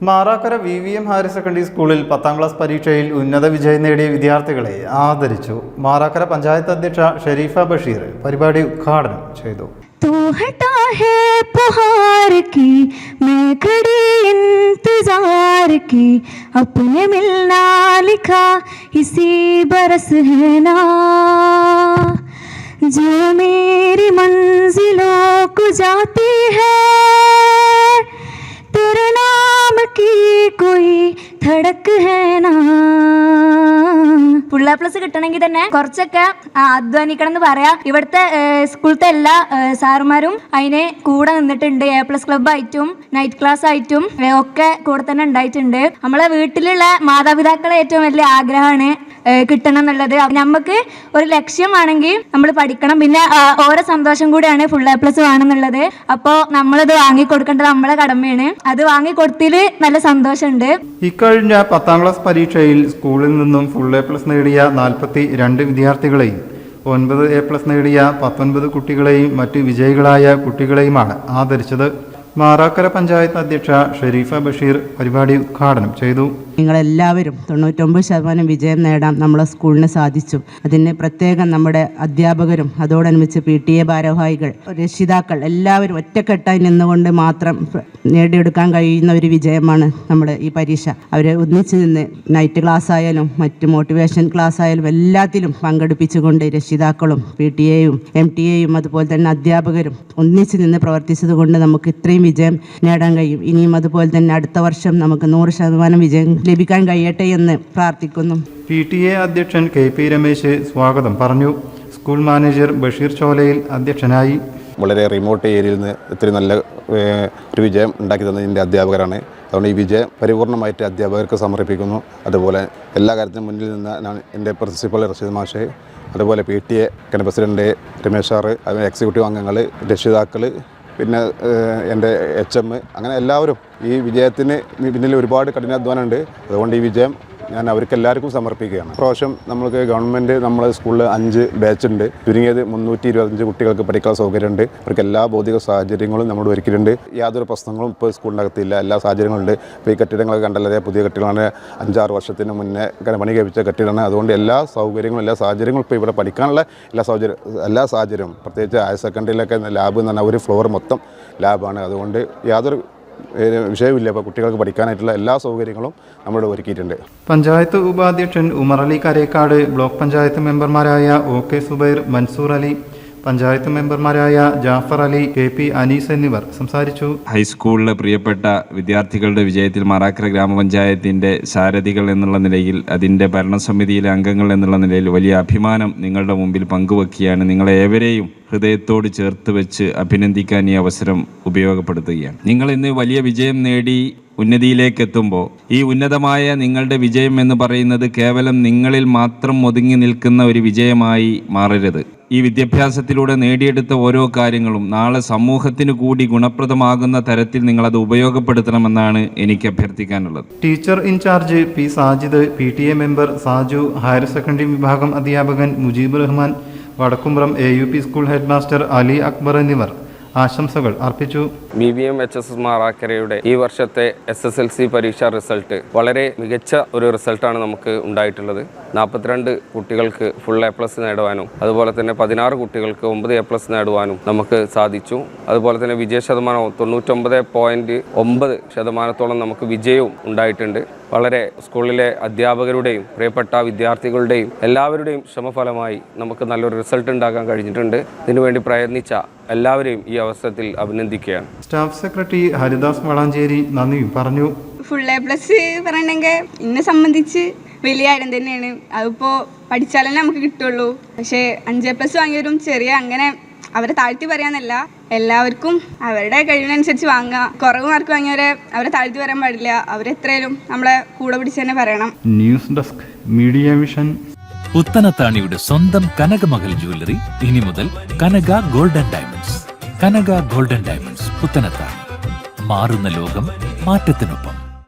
Marakkara VVM higher secondary സ്കൂളിൽ 10ാം class പരീക്ഷയിൽ ഉന്നത വിജയം നേടിയ വിദ്യാർത്ഥികളെ ആദരിച്ചു. മാറാക്കര പഞ്ചായത്ത് അധ്യക്ഷ ഷെരീഫ ബഷീർ പരിപാടി ഉദ്ഘാടനം ചെയ്തു. तू हटा है पुहार की मैं खड़ी इंतजार की अपने मिलना लिखा इसी बरस है ना जो मेरी मंजिलों को जाती है तेरे नाम की कोई धड़क है ना. ഫുൾ A+ കിട്ടണമെങ്കിൽ തന്നെ കുറച്ചൊക്കെ അധ്വാനിക്കണം എന്ന് പറയാം. ഇവിടുത്തെ സ്കൂളത്തെ എല്ലാ സാറുമാരും അതിനെ കൂടെ നിന്നിട്ടുണ്ട്. A+ ക്ലബ് ആയിട്ടും നൈറ്റ് ക്ലാസ് ആയിട്ടും ഒക്കെ കൂടെ തന്നെ ഉണ്ടായിട്ടുണ്ട്. നമ്മളെ വീട്ടിലുള്ള മാതാപിതാക്കളെ ഏറ്റവും വലിയ ആഗ്രഹമാണ് കിട്ടണം എന്നുള്ളത്. നമുക്ക് ഒരു ലക്ഷ്യമാണെങ്കിൽ നമ്മൾ പഠിക്കണം. പിന്നെ ഓരോ സന്തോഷം കൂടിയാണ് ഫുൾ A+ വേണമെന്നുള്ളത്. അപ്പോൾ നമ്മളത് വാങ്ങിക്കൊടുക്കേണ്ടത് നമ്മളെ കടമയാണ്. അത് വാങ്ങിക്കൊടുത്തതിൽ നല്ല സന്തോഷമുണ്ട്. ഇക്കഴിഞ്ഞ 10ാം ക്ലാസ് പരീക്ഷയിൽ സ്കൂളിൽ നിന്നും ഫുൾ A+ നേടിയ 42 വിദ്യാർത്ഥികളെയും 9 A+ നേടിയ 19 കുട്ടികളെയും മറ്റ് വിജയികളായ കുട്ടികളെയുമാണ് ആദരിച്ചത്. മാറാക്കര പഞ്ചായത്ത് അധ്യക്ഷ ഷെരീഫ ബഷീർ പരിപാടി ഉദ്ഘാടനം ചെയ്തു. നിങ്ങളെല്ലാവരും 99% വിജയം നേടാൻ നമ്മളെ സ്കൂളിന് സാധിച്ചു. അതിന് പ്രത്യേകം നമ്മുടെ അധ്യാപകരും അതോടനുബന്ധിച്ച് PTA ഭാരവാഹികൾ, രക്ഷിതാക്കൾ എല്ലാവരും ഒറ്റക്കെട്ടായി നിന്നുകൊണ്ട് മാത്രം നേടിയെടുക്കാൻ കഴിയുന്ന ഒരു വിജയമാണ് നമ്മുടെ ഈ പരീക്ഷ. അവർ ഒന്നിച്ച് നിന്ന് നൈറ്റ് ക്ലാസ് ആയാലും മറ്റ് മോട്ടിവേഷൻ ക്ലാസ് ആയാലും എല്ലാത്തിലും പങ്കെടുപ്പിച്ചുകൊണ്ട് രക്ഷിതാക്കളും PTA-യും MTA-യും അതുപോലെ തന്നെ അധ്യാപകരും ഒന്നിച്ച് നിന്ന് പ്രവർത്തിച്ചത് കൊണ്ട് നമുക്ക് ഇത്രയും വിജയം നേടാൻ കഴിയും. ഇനിയും അതുപോലെ തന്നെ അടുത്ത വർഷം നമുക്ക് 100% വിജയം ലഭിക്കാൻ കഴിയട്ടെ എന്ന് പ്രാർത്ഥിക്കുന്നു. PTA അധ്യക്ഷൻ KP രമേശ് സ്വാഗതം പറഞ്ഞു. സ്കൂൾ മാനേജർ ബഷീർ ചോലയിൽ അധ്യക്ഷനായി. വളരെ റിമോട്ട് ഏരിയയിൽ നിന്ന് ഇത്രയും നല്ല ഒരു വിജയം ഉണ്ടാക്കി തന്നതിൻ്റെ അധ്യാപകരാണ്. അതുകൊണ്ട് ഈ വിജയം പരിപൂർണമായിട്ട് അധ്യാപകർക്ക് സമർപ്പിക്കുന്നു. അതുപോലെ എല്ലാ കാര്യത്തിനും മുന്നിൽ നിന്ന് ഞാൻ എൻ്റെ പ്രിൻസിപ്പൽ റഷീദ് മാഷ്, അതുപോലെ PTA president Ramesh sir, executive അംഗങ്ങൾ, രക്ഷിതാക്കൾ, പിന്നെ എൻ്റെ HM, അങ്ങനെ എല്ലാവരും ഈ വിജയത്തിന് പിന്നിൽ ഒരുപാട് കഠിനാധ്വാനമുണ്ട്. അതുകൊണ്ട് ഈ വിജയം ഞാൻ അവർക്ക് എല്ലാവർക്കും സമർപ്പിക്കുകയാണ്. പ്രാവശ്യം നമുക്ക് ഗവൺമെൻറ് നമ്മളെ സ്കൂളിൽ 5 ബാച്ചുണ്ട്. ചുരുങ്ങിയത് 325 കുട്ടികൾക്ക് പഠിക്കാൻ സൗകര്യമുണ്ട്. അവർക്ക് എല്ലാ ഭൗതിക സാഹചര്യങ്ങളും നമ്മൾ ഒരുക്കിയിട്ടുണ്ട്. യാതൊരു പ്രശ്നങ്ങളും ഇപ്പോൾ സ്കൂളിനകത്തില്ല. എല്ലാ സാഹചര്യങ്ങളുണ്ട്. ഇപ്പോൾ ഈ കെട്ടിടങ്ങളൊക്കെ കണ്ടല്ലേ, പുതിയ കെട്ടിടങ്ങളാണ്. 5-6 വർഷത്തിന് മുന്നേ പണി കഴിപ്പിച്ച കെട്ടിടമാണ്. അതുകൊണ്ട് എല്ലാ സൗകര്യങ്ങളും എല്ലാ സാഹചര്യങ്ങളും ഇപ്പോൾ ഇവിടെ പഠിക്കാനുള്ള എല്ലാ സാഹചര്യവും, പ്രത്യേകിച്ച് ഹയർ സെക്കൻഡറിയിലൊക്കെ ലാബ് എന്ന് പറഞ്ഞാൽ ഒരു ഫ്ലോർ മൊത്തം ലാബാണ്. അതുകൊണ്ട് യാതൊരു വിഷയമില്ല. ഇപ്പോൾ കുട്ടികൾക്ക് പഠിക്കാനായിട്ടുള്ള എല്ലാ സൗകര്യങ്ങളും നമ്മളിവിടെ ഒരുക്കിയിട്ടുണ്ട്. പഞ്ചായത്ത് ഉപാധ്യക്ഷൻ ഉമർ അലി കരേക്കാട്, ബ്ലോക്ക് പഞ്ചായത്ത് മെമ്പർമാരായ OK സുബൈർ, മൻസൂർ അലി, പഞ്ചായത്ത് മെമ്പർമാരായ ജാഫർ അലി, KP അനീസ് എന്നിവർ സംസാരിച്ചു. ഹൈസ്കൂളിലെ പ്രിയപ്പെട്ട വിദ്യാർത്ഥികളുടെ വിജയത്തിൽ മാറാക്കര ഗ്രാമപഞ്ചായത്തിൻ്റെ സാരഥികൾ എന്നുള്ള നിലയിൽ, അതിൻ്റെ ഭരണസമിതിയിലെ അംഗങ്ങൾ എന്നുള്ള നിലയിൽ വലിയ അഭിമാനം നിങ്ങളുടെ മുമ്പിൽ പങ്കുവെക്കുകയാണ്. നിങ്ങളെ ഏവരെയും ഹൃദയത്തോട് ചേർത്ത് വെച്ച് അഭിനന്ദിക്കാൻ ഈ അവസരം ഉപയോഗപ്പെടുത്തുകയാണ്. നിങ്ങൾ ഇന്ന് വലിയ വിജയം നേടി ഉന്നതിയിലേക്ക് എത്തുമ്പോൾ ഈ ഉന്നതമായ നിങ്ങളുടെ വിജയം എന്ന് പറയുന്നത് കേവലം നിങ്ങളിൽ മാത്രം ഒതുങ്ങി നിൽക്കുന്ന ഒരു വിജയമായി മാറരുത്. ഈ വിദ്യാഭ്യാസത്തിലൂടെ നേടിയെടുത്ത ഓരോ കാര്യങ്ങളും നാളെ സമൂഹത്തിന് കൂടി ഗുണപ്രദമാകുന്ന തരത്തിൽ നിങ്ങളത് ഉപയോഗപ്പെടുത്തണമെന്നാണ് എനിക്ക് അഭ്യർത്ഥിക്കാനുള്ളത്. Teacher in charge P Sajid, PTA member Saju, higher secondary വിഭാഗം അധ്യാപകൻ Mujeeb Rahman, Vadakkumpuram AUP school head master Ali Akbar എന്നിവർ ആശംസകൾ അർപ്പിച്ചു. VVM HSS മാറാക്കരയുടെ ഈ വർഷത്തെ SSLC പരീക്ഷാ റിസൾട്ട് വളരെ മികച്ച ഒരു റിസൾട്ടാണ് നമുക്ക് ഉണ്ടായിട്ടുള്ളത്. 42 കുട്ടികൾക്ക് ഫുൾ A+ നേടുവാനും അതുപോലെ തന്നെ 16 കുട്ടികൾക്ക് 9 A+ നേടുവാനും നമുക്ക് സാധിച്ചു. അതുപോലെ തന്നെ വിജയ ശതമാനം 99.9% നമുക്ക് വിജയവും ഉണ്ടായിട്ടുണ്ട്. വളരെ സ്കൂളിലെ അധ്യാപകരുടെയും പ്രിയപ്പെട്ട വിദ്യാർത്ഥികളുടെയും എല്ലാവരുടെയും ശ്രമഫലമായി നമുക്ക് നല്ലൊരു റിസൾട്ട് ഉണ്ടാക്കാൻ കഴിഞ്ഞിട്ടുണ്ട്. ഇതിനുവേണ്ടി പ്രയത്നിച്ച എല്ലാവരെയും ഈ അവസരത്തിൽ അഭിനന്ദിക്കുകയാണ്. സ്റ്റാഫ് സെക്രട്ടറി ഹരിദാസ് വളാഞ്ചേരി നന്ദി പറഞ്ഞു. ഫുൾ A+ പറയണമെങ്കിൽ എന്നെ സംബന്ധിച്ച് വലിയ കാര്യം തന്നെയാണ്. അതിപ്പോൾ പഠിച്ചാലേ നമുക്ക് കിട്ടുള്ളൂ. പക്ഷേ 5 A+ വാങ്ങിയവരും ചെറിയ അങ്ങനെ അവരെ താഴ്ത്തി പറയാനല്ല, എല്ലാവർക്കും അവരുടെ കഴിവിനനുസരിച്ച് വാങ്ങുക. കുറവ് മാർക്ക് വാങ്ങിയവരെ അവരെ താഴ്ത്തി പറയാൻ പാടില്ല. അവരെത്രയും നമ്മളെ കൂടെ പിടിച്ച് തന്നെ പറയണം. News desk media vision. പുത്തനത്താണിയുടെ സ്വന്തം കനകമകൽ ജ്വല്ലറി ഇനി മുതൽ Kanaka golden diamonds. Kanaka golden diamonds, Puthanathani. മാറുന്ന ലോകം, മാറ്റത്തിനൊപ്പം.